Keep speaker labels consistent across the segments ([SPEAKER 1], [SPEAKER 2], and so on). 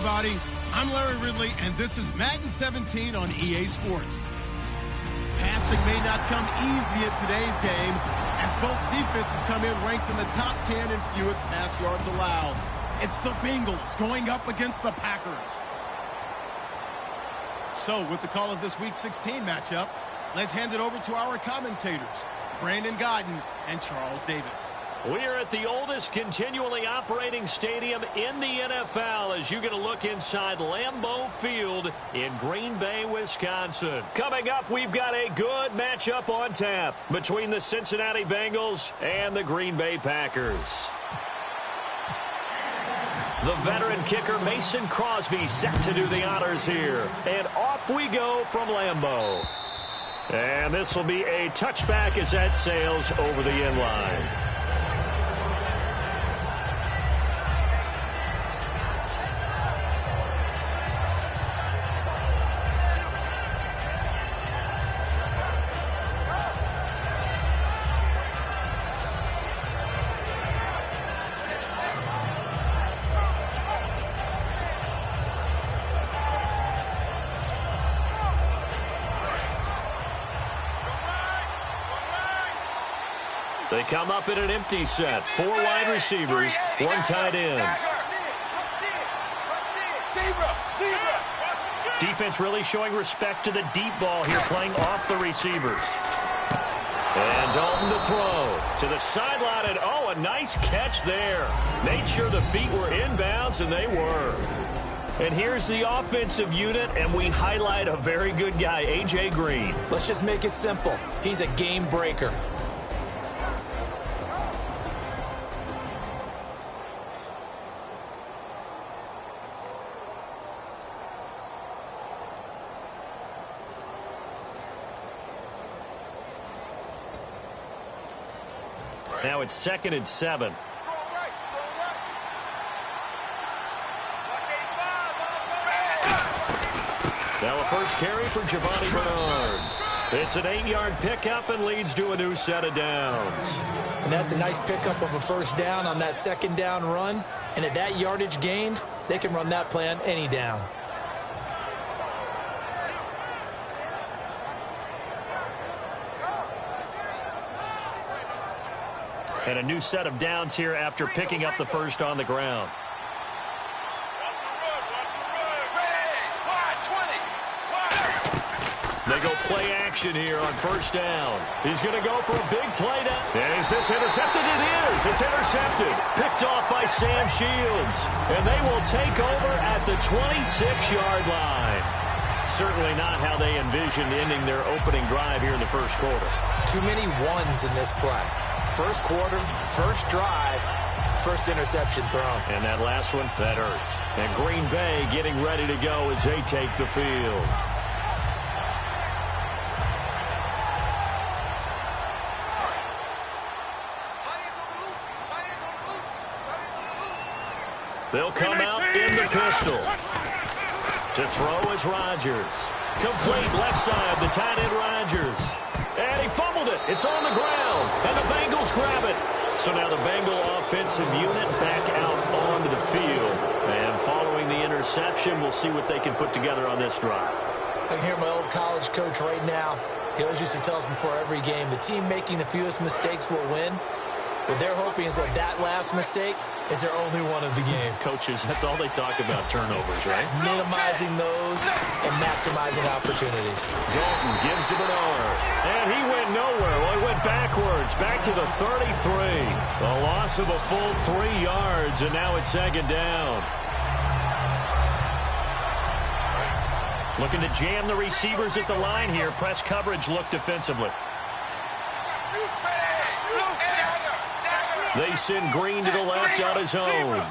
[SPEAKER 1] everybody. I'm Larry Ridley, and this is Madden 17 on EA Sports. Passing may not come easy in today's game, as both defenses come in ranked in the top 10 in fewest pass yards allowed. It's the Bengals going up against the Packers. So, with the call of this Week 16 matchup, let's hand it over to our commentators, Brandon Godden and Charles Davis.
[SPEAKER 2] We're at the oldest continually operating stadium in the NFL as you get a look inside Lambeau Field in Green Bay, Wisconsin. Coming up, we've got a good matchup on tap between the Cincinnati Bengals and the Green Bay Packers. The veteran kicker Mason Crosby set to do the honors here. And off we go from Lambeau. And this will be a touchback as that sails over the end line. They come up in an empty set. 4 wide receivers, 1 tight end. Defense really showing respect to the deep ball here, playing off the receivers. And Dalton to throw to the sideline, and oh, a nice catch there. Made sure the feet were inbounds, and they were. And here's the offensive unit, and we highlight a very good guy, A.J. Green.
[SPEAKER 3] Let's just make it simple. He's a game breaker.
[SPEAKER 2] Now it's 2nd and 7. Now a first carry for Giovanni Bernard. It's an 8-yard pickup and leads to a new set of downs.
[SPEAKER 3] And that's a nice pickup of a first down on that second down run. And at that yardage gained, they can run that play on any down.
[SPEAKER 2] And a new set of downs here after picking up the first on the ground. They go play action here on first down. He's going to go for a big play down. And is this intercepted? It is. It's intercepted. Picked off by Sam Shields. And they will take over at the 26-yard line. Certainly not how they envisioned ending their opening drive here in the first quarter.
[SPEAKER 3] Too many ones in this play. First quarter, first drive, first interception thrown.
[SPEAKER 2] And that last one, that hurts. And Green Bay getting ready to go as they take the field. They'll come out in the pistol. To throw is Rodgers. Complete left side, the tight end Rodgers. And he fumbled it. It's on the ground. And the Bengals grab it. So now the Bengal offensive unit back out onto the field. And following the interception, we'll see what they can put together on this drive.
[SPEAKER 3] I can hear my old college coach right now. He always used to tell us before every game, the team making the fewest mistakes will win. What they're hoping is that that last mistake is their only one of the game.
[SPEAKER 2] Coaches, that's all they talk about, turnovers, right?
[SPEAKER 3] Minimizing those and maximizing opportunities.
[SPEAKER 2] Dalton gives to Bernard. And he went nowhere. Well, he went backwards, back to the 33. A loss of a full 3 yards, and now it's 2nd down. Looking to jam the receivers at the line here. Press coverage look defensively. They send Green to the left on his own.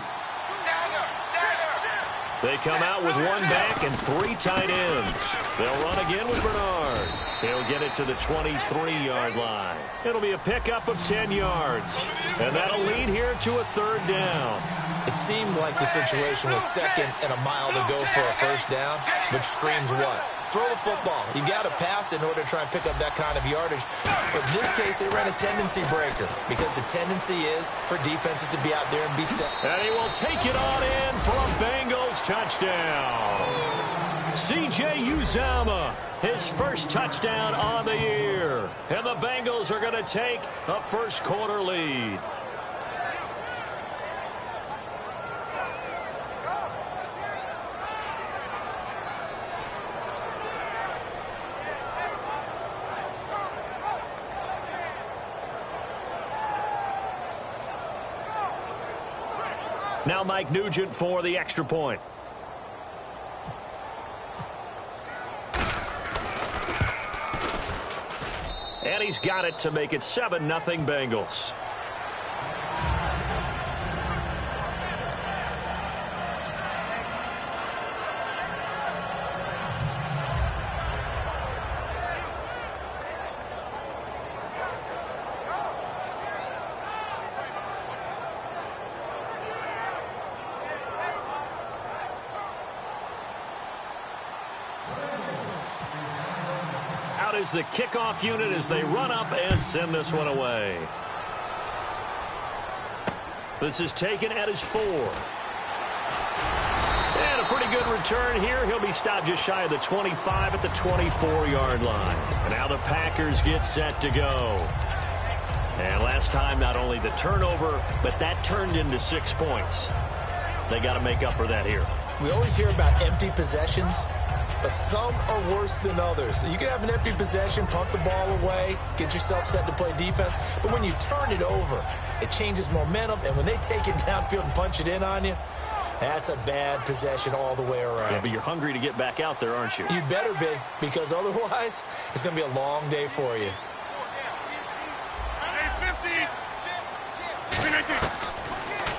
[SPEAKER 2] They come out with 1 back and 3 tight ends. They'll run again with Bernard. He'll get it to the 23-yard line. It'll be a pickup of 10 yards. And that'll lead here to a 3rd down.
[SPEAKER 3] It seemed like the situation was 2nd and a mile to go for a first down, which screams what? Throw the football. You got to pass in order to try and pick up that kind of yardage. But in this case, they ran a tendency breaker because the tendency is for defenses to be out there and be set.
[SPEAKER 2] And he will take it on in for a Bengals touchdown. C.J. Uzomah, his first touchdown on the year. And the Bengals are going to take a first-quarter lead. Now Mike Nugent for the extra point. And he's got it to make it 7-0 Bengals. Is the kickoff unit as they run up and send this one away. This is taken at his 4. And a pretty good return here. He'll be stopped just shy of the 25 at the 24-yard line. And now the Packers get set to go. And last time, not only the turnover, but that turned into 6 points. They got to make up for that here.
[SPEAKER 3] We always hear about empty possessions, but some are worse than others. You can have an empty possession, punt the ball away, get yourself set to play defense. But when you turn it over, it changes momentum. And when they take it downfield and punch it in on you, that's a bad possession all the way around.
[SPEAKER 2] Yeah, but you're hungry to get back out there, aren't you?
[SPEAKER 3] You better be, because otherwise it's going to be a long day for you.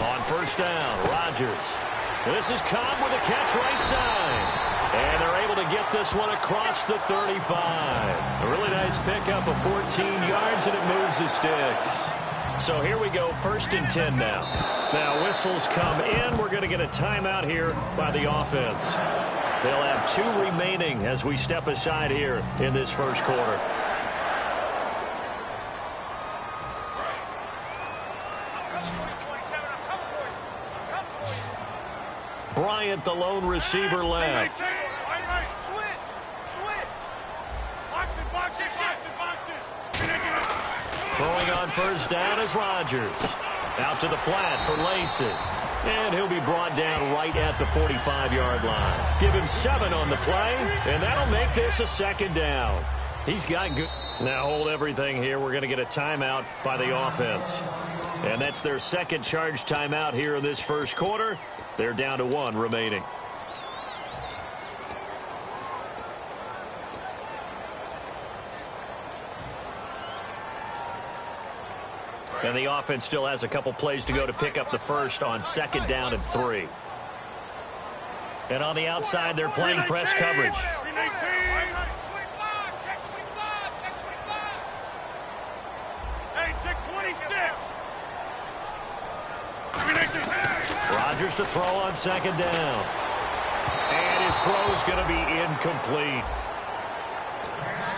[SPEAKER 2] On first down, Rodgers. This is Cobb with a catch right side. And they're able to get this one across the 35. A really nice pickup of 14 yards, and it moves the sticks. So here we go, 1st and 10 now. Now whistles come in. We're going to get a timeout here by the offense. They'll have 2 remaining as we step aside here in this first quarter. Bryant, the lone receiver, left. Throwing on first down is Rodgers. Out to the flat for Lacey. And he'll be brought down right at the 45-yard line. Give him 7 on the play, and that'll make this a 2nd down. He's got good. Now hold everything here. We're going to get a timeout by the offense. And that's their 2nd charge timeout here in this first quarter. They're down to 1 remaining. And the offense still has a couple plays to go to pick up the first on 2nd down and 3. And on the outside, they're playing press coverage. Rodgers to throw on 2nd down. And his throw is going to be incomplete.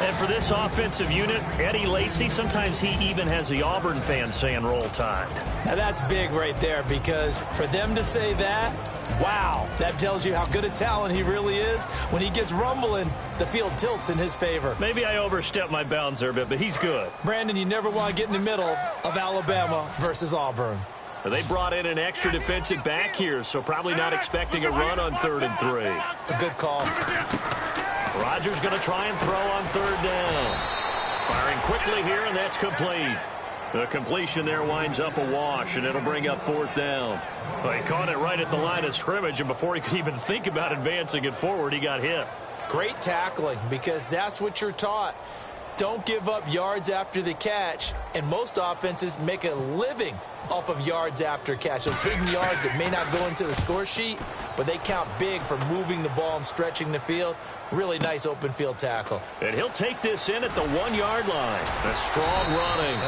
[SPEAKER 2] And for this offensive unit, Eddie Lacy, sometimes he even has the Auburn fans saying roll tide.
[SPEAKER 3] Now that's big right there, because for them to say that, wow, that tells you how good a talent he really is. When he gets rumbling, the field tilts in his favor.
[SPEAKER 2] Maybe I overstepped my bounds there a bit, but he's good.
[SPEAKER 3] Brandon, you never want to get in the middle of Alabama versus Auburn.
[SPEAKER 2] They brought in an extra defensive back here, so probably not expecting a run on 3rd and 3.
[SPEAKER 3] A good call.
[SPEAKER 2] Rodgers going to try and throw on 3rd down. Firing quickly here, and that's complete. The completion there winds up a wash, and it'll bring up 4th down. Well, he caught it right at the line of scrimmage, and before he could even think about advancing it forward, he got hit.
[SPEAKER 3] Great tackling, because that's what you're taught. Don't give up yards after the catch, and most offenses make a living off of yards after catch. Those hidden yards that may not go into the score sheet, but they count big for moving the ball and stretching the field. Really nice open field tackle.
[SPEAKER 2] And he'll take this in at the 1-yard line. A strong running.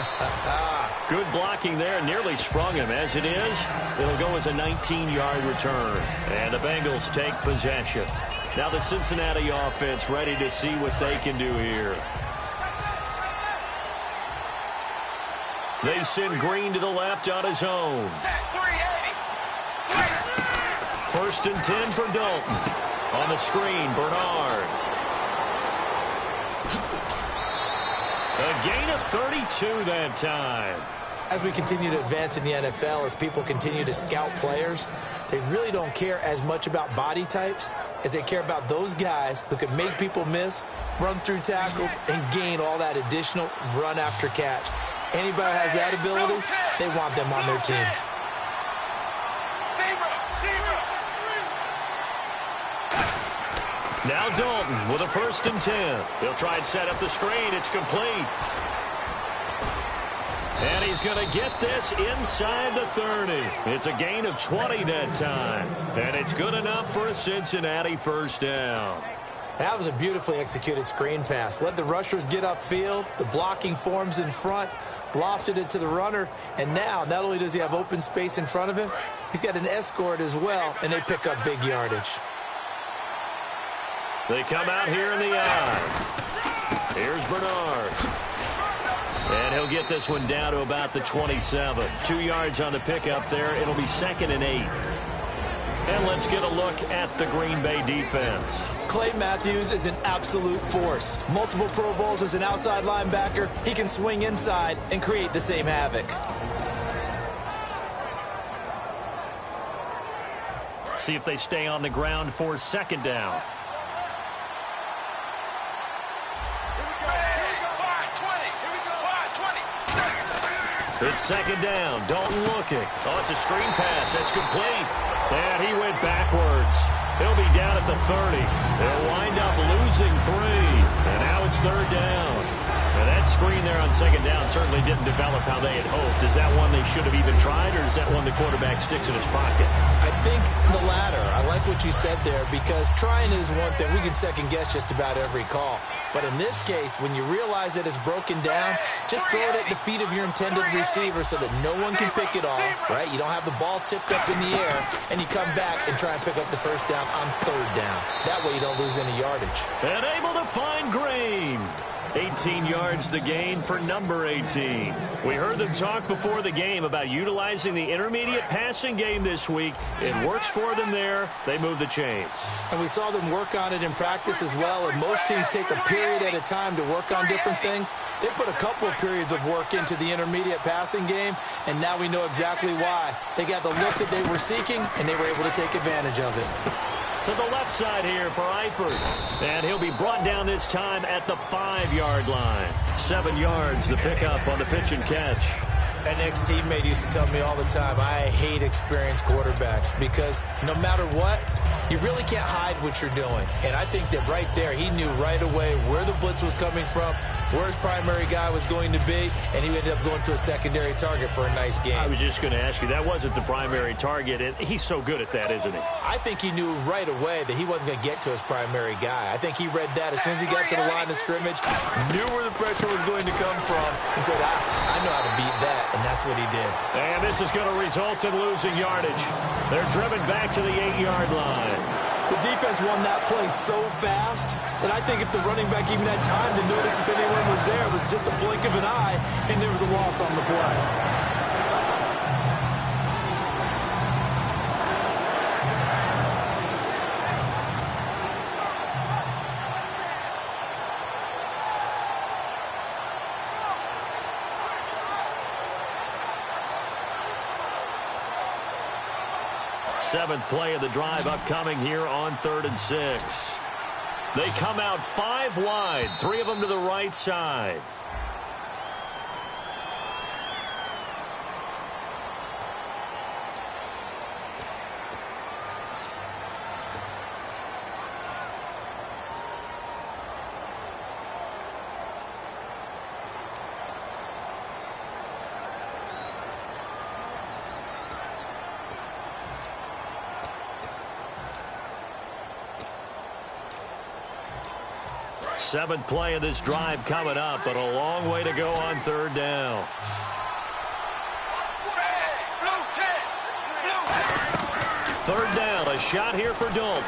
[SPEAKER 2] Good blocking there. Nearly sprung him. As it is, it'll go as a 19-yard return. And the Bengals take possession. Now the Cincinnati offense ready to see what they can do here. They send Green to the left on his own. First and 10 for Dalton. On the screen, Bernard. A gain of 32 that time.
[SPEAKER 3] As we continue to advance in the NFL, as people continue to scout players, they really don't care as much about body types as they care about those guys who can make people miss, run through tackles, and gain all that additional run after catch. Anybody who has that ability, they want them on their team.
[SPEAKER 2] Now Dalton with a first and 10. He'll try and set up the screen. It's complete. And he's going to get this inside the 30. It's a gain of 20 that time. And it's good enough for a Cincinnati first down.
[SPEAKER 3] That was a beautifully executed screen pass. Let the rushers get upfield. The blocking forms in front. Lofted it to the runner. And now, not only does he have open space in front of him, he's got an escort as well, and they pick up big yardage.
[SPEAKER 2] They come out here in the eye. Here's Bernard. And he'll get this one down to about the 27. 2 yards on the pickup there. It'll be 2nd and 8. And let's get a look at the Green Bay defense.
[SPEAKER 3] Clay Matthews is an absolute force. Multiple Pro Bowls as an outside linebacker. He can swing inside and create the same havoc.
[SPEAKER 2] See if they stay on the ground for 2nd down. It's 2nd down. Dalton looking. Oh, it's a screen pass. That's complete. And he went backwards. He'll be down at the 30. They'll wind up losing 3. And now it's 3rd down. Now that screen there on 2nd down certainly didn't develop how they had hoped. Is that one they should have even tried, or is that one the quarterback sticks in his pocket?
[SPEAKER 3] I think the latter. I like what you said there, because trying is one thing. We can second-guess just about every call. But in this case, when you realize that it's broken down, just throw it at the feet of your intended receiver so that no one can pick it off, right? You don't have the ball tipped up in the air, and you come back and try and pick up the first down on 3rd down. That way you don't lose any yardage.
[SPEAKER 2] And able to find Green. 18 yards the gain for number 18. We heard them talk before the game about utilizing the intermediate passing game this week. It works for them there. They move the chains.
[SPEAKER 3] And we saw them work on it in practice as well. And most teams take a period at a time to work on different things. They put a couple of periods of work into the intermediate passing game, and now we know exactly why. They got the look that they were seeking, and they were able to take advantage of it.
[SPEAKER 2] To the left side here for Eifert. And he'll be brought down this time at the 5-yard line. 7 yards, the pickup on the pitch and catch.
[SPEAKER 3] An ex-teammate used to tell me all the time, I hate experienced quarterbacks, because no matter what, you really can't hide what you're doing. And I think that right there, he knew right away where the blitz was coming from, where his primary guy was going to be, and he ended up going to a secondary target for a nice game.
[SPEAKER 2] I was just going to ask you, that wasn't the primary target. He's so good at that, isn't he?
[SPEAKER 3] I think he knew right away that he wasn't going to get to his primary guy. I think he read that as soon as he got to the line of scrimmage, knew where the pressure was going to come from, and said, I know how to beat that, and that's what he did.
[SPEAKER 2] And this is going to result in losing yardage. They're driven back to the 8-yard line.
[SPEAKER 3] The defense won that play so fast that I think if the running back even had time to notice if anyone was there, it was just a blink of an eye, and there was a loss on the play.
[SPEAKER 2] Seventh play of the drive upcoming here on 3rd and 6. They come out 5 wide, 3 of them to the right side. Seventh play of this drive coming up, but a long way to go on 3rd down. 3rd down, a shot here for Dalton.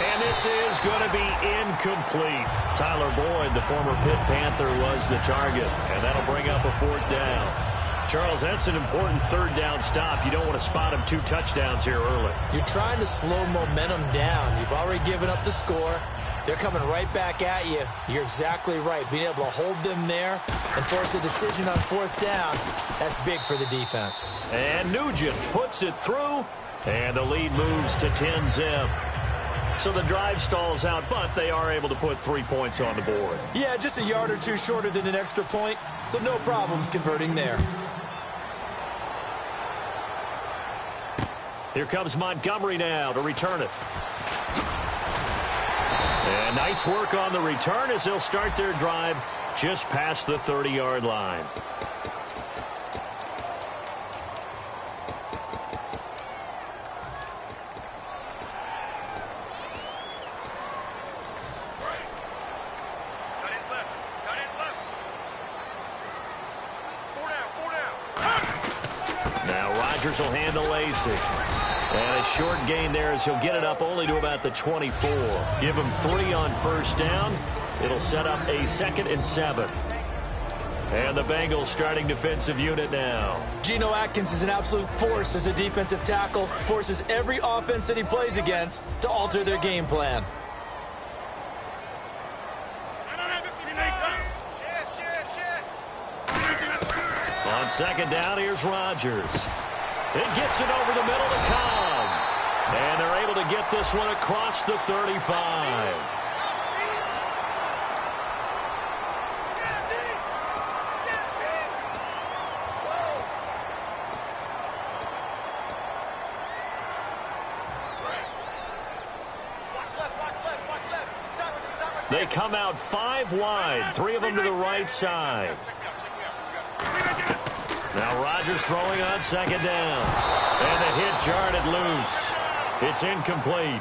[SPEAKER 2] And this is going to be incomplete. Tyler Boyd, the former Pitt Panther, was the target, and that'll bring up a 4th down. Charles, that's an important third down stop. You don't want to spot him 2 touchdowns here early.
[SPEAKER 3] You're trying to slow momentum down. You've already given up the score. They're coming right back at you. You're exactly right. Being able to hold them there and force a decision on 4th down, that's big for the defense.
[SPEAKER 2] And Nugent puts it through, and the lead moves to 10-zip. So the drive stalls out, but they are able to put 3 points on the board.
[SPEAKER 3] Yeah, just a yard or two shorter than an extra point, so no problems converting there.
[SPEAKER 2] Here comes Montgomery now to return it. And nice work on the return as they'll start their drive just past the 30-yard line. Will handle Lacey. And a short gain there as he'll get it up only to about the 24. Give him 3 on 1st down. It'll set up a 2nd and 7. And the Bengals starting defensive unit now.
[SPEAKER 3] Geno Atkins is an absolute force as a defensive tackle. Forces every offense that he plays against to alter their game plan.
[SPEAKER 2] On 2nd down, here's Rodgers. It gets it over the middle to Cobb. And they're able to get this one across the 35. They come out 5 wide, 3 of them to the right side. Now Rodgers throwing on 2nd down. And the hit jarred it loose. It's incomplete.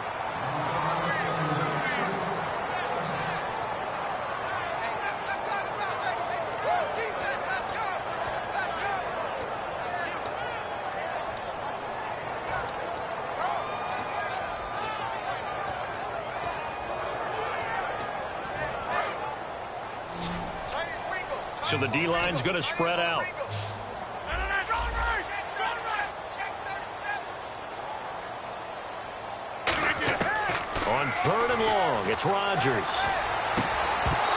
[SPEAKER 2] So the D-line's going to spread out. On 3rd and long, it's Rodgers.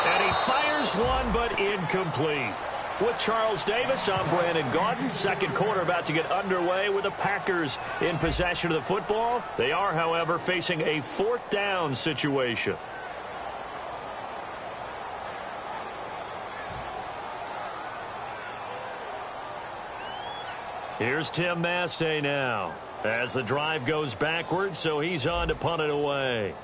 [SPEAKER 2] And he fires one, but incomplete. With Charles Davis, I'm Brandon Gaudin. 2nd quarter about to get underway with the Packers in possession of the football. They are, however, facing a 4th down situation. Here's Tim Mastay now as the drive goes backwards, so he's on to punt it away.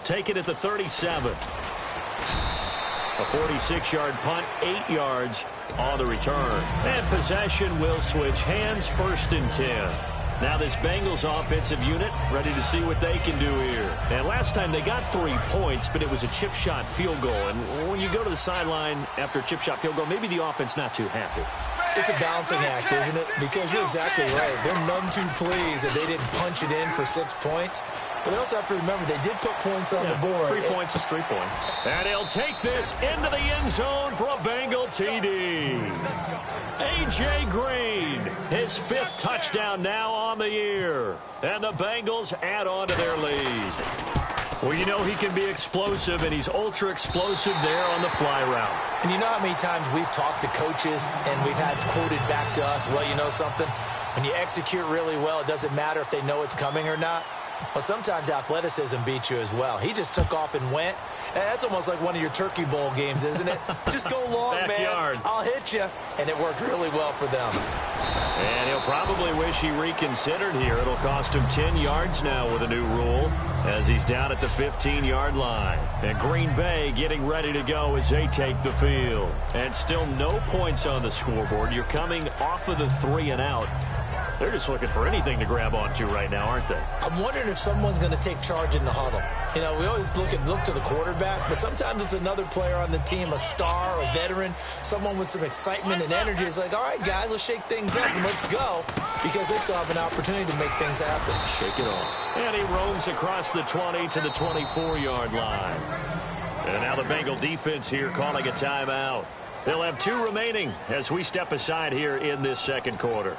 [SPEAKER 2] Take it at the 37. A 46-yard punt, 8 yards on the return. And possession will switch hands, 1st and 10. Now this Bengals offensive unit ready to see what they can do here. And last time they got 3 points, but it was a chip shot field goal. And when you go to the sideline after a chip shot field goal, maybe the offense not too happy.
[SPEAKER 3] It's a balancing act, isn't it? Because you're exactly right. They're none too pleased that they didn't punch it in for 6 points. But they also have to remember they did put points on the board.
[SPEAKER 2] 3 points is 3 points. And he'll take this into the end zone for a Bengal TD. A.J. Green, his 5th touchdown now on the year. And the Bengals add on to their lead. Well, you know he can be explosive, and he's ultra explosive there on the fly route.
[SPEAKER 3] And you know how many times we've talked to coaches and we've had quoted back to us, well, you know something? When you execute really well, it doesn't matter if they know it's coming or not. Well, sometimes athleticism beats you as well. He just took off and went. And that's almost like one of your Turkey Bowl games, isn't it? Just go long,
[SPEAKER 2] Backyard.
[SPEAKER 3] Man. I'll hit you. And it worked really well for them.
[SPEAKER 2] And he'll probably wish he reconsidered here. It'll cost him 10 yards now with a new rule as he's down at the 15-yard line. And Green Bay getting ready to go as they take the field. And still no points on the scoreboard. You're coming off of the 3 and out. They're just looking for anything to grab onto right now, aren't they?
[SPEAKER 3] I'm wondering if someone's going to take charge in the huddle. You know, we always look to the quarterback, but sometimes it's another player on the team, a star, a veteran, someone with some excitement and energy. It's like, all right, guys, let's shake things up and let's go, because they still have an opportunity to make things happen.
[SPEAKER 2] Shake it off. And he roams across the 20 to the 24-yard line. And now the Bengal defense here calling a timeout. They'll have 2 remaining as we step aside here in this second quarter.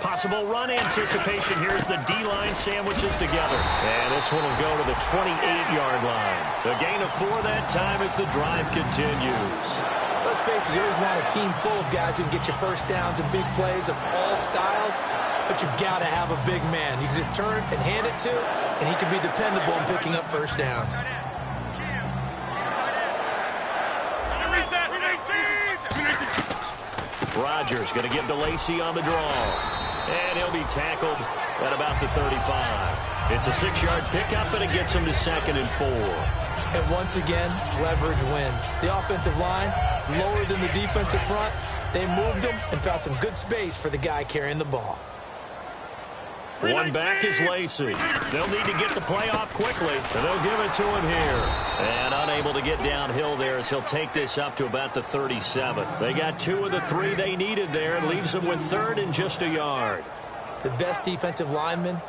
[SPEAKER 2] Possible run anticipation here as the D-line sandwiches together. And this one will go to the 28-yard line. The gain of 4 that time as the drive continues.
[SPEAKER 3] Let's face it, you always want a team full of guys who can get you first downs and big plays of all styles, but you've got to have a big man. You can just turn and hand it to, and he can be dependable in picking up first downs.
[SPEAKER 2] Rodgers going to give to Lacey on the draw. And he'll be tackled at about the 35. It's a 6-yard pickup, and it gets him to 2nd and 4.
[SPEAKER 3] And once again, leverage wins. The offensive line, lower than the defensive front. They moved them and found some good space for the guy carrying the ball.
[SPEAKER 2] One back is Lacey. They'll need to get the play off quickly, and they'll give it to him here. And unable to get downhill there as he'll take this up to about the 37. They got 2 of the 3 they needed there and leaves them with 3rd and just a yard.
[SPEAKER 3] The best defensive linemen,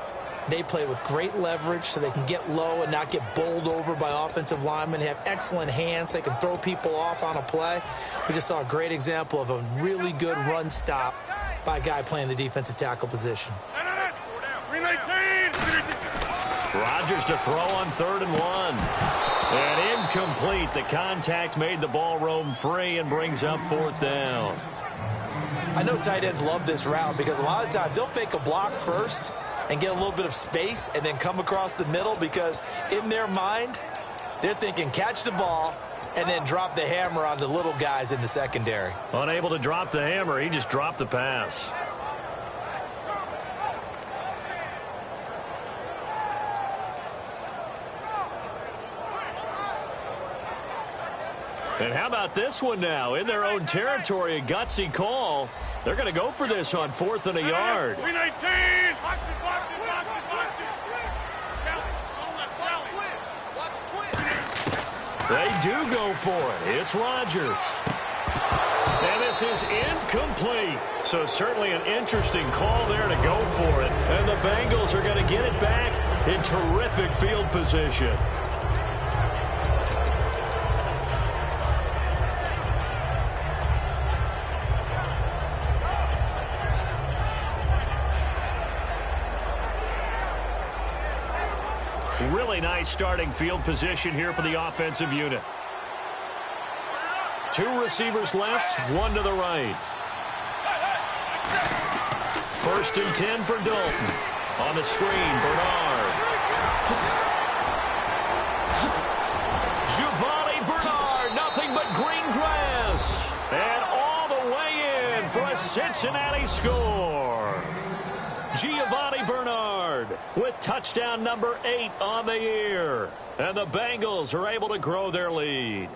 [SPEAKER 3] they play with great leverage so they can get low and not get bowled over by offensive linemen. They have excellent hands. They can throw people off on a play. We just saw a great example of a really good run stop by a guy playing the defensive tackle position.
[SPEAKER 2] Rodgers to throw on 3rd and 1. And incomplete. The contact made the ball roam free and brings up 4th down.
[SPEAKER 3] I know tight ends love this route because a lot of times they'll fake a block first and get a little bit of space and then come across the middle, because in their mind, they're thinking catch the ball and then drop the hammer on the little guys in the secondary.
[SPEAKER 2] Unable to drop the hammer, he just dropped the pass. And how about this one now? In their own territory, a gutsy call. They're going to go for this on 4th and a yard. They do go for it. It's Rodgers. And this is incomplete. So certainly an interesting call there to go for it. And the Bengals are going to get it back in terrific field position. Really nice starting field position here for the offensive unit. 2 receivers left, 1 to the right. 1st and 10 for Dalton. On the screen, Bernard. Giovanni Bernard, nothing but green grass. And all the way in for a Cincinnati score. Giovanni Bernard with touchdown number 8 on the year. And the Bengals are able to grow their lead.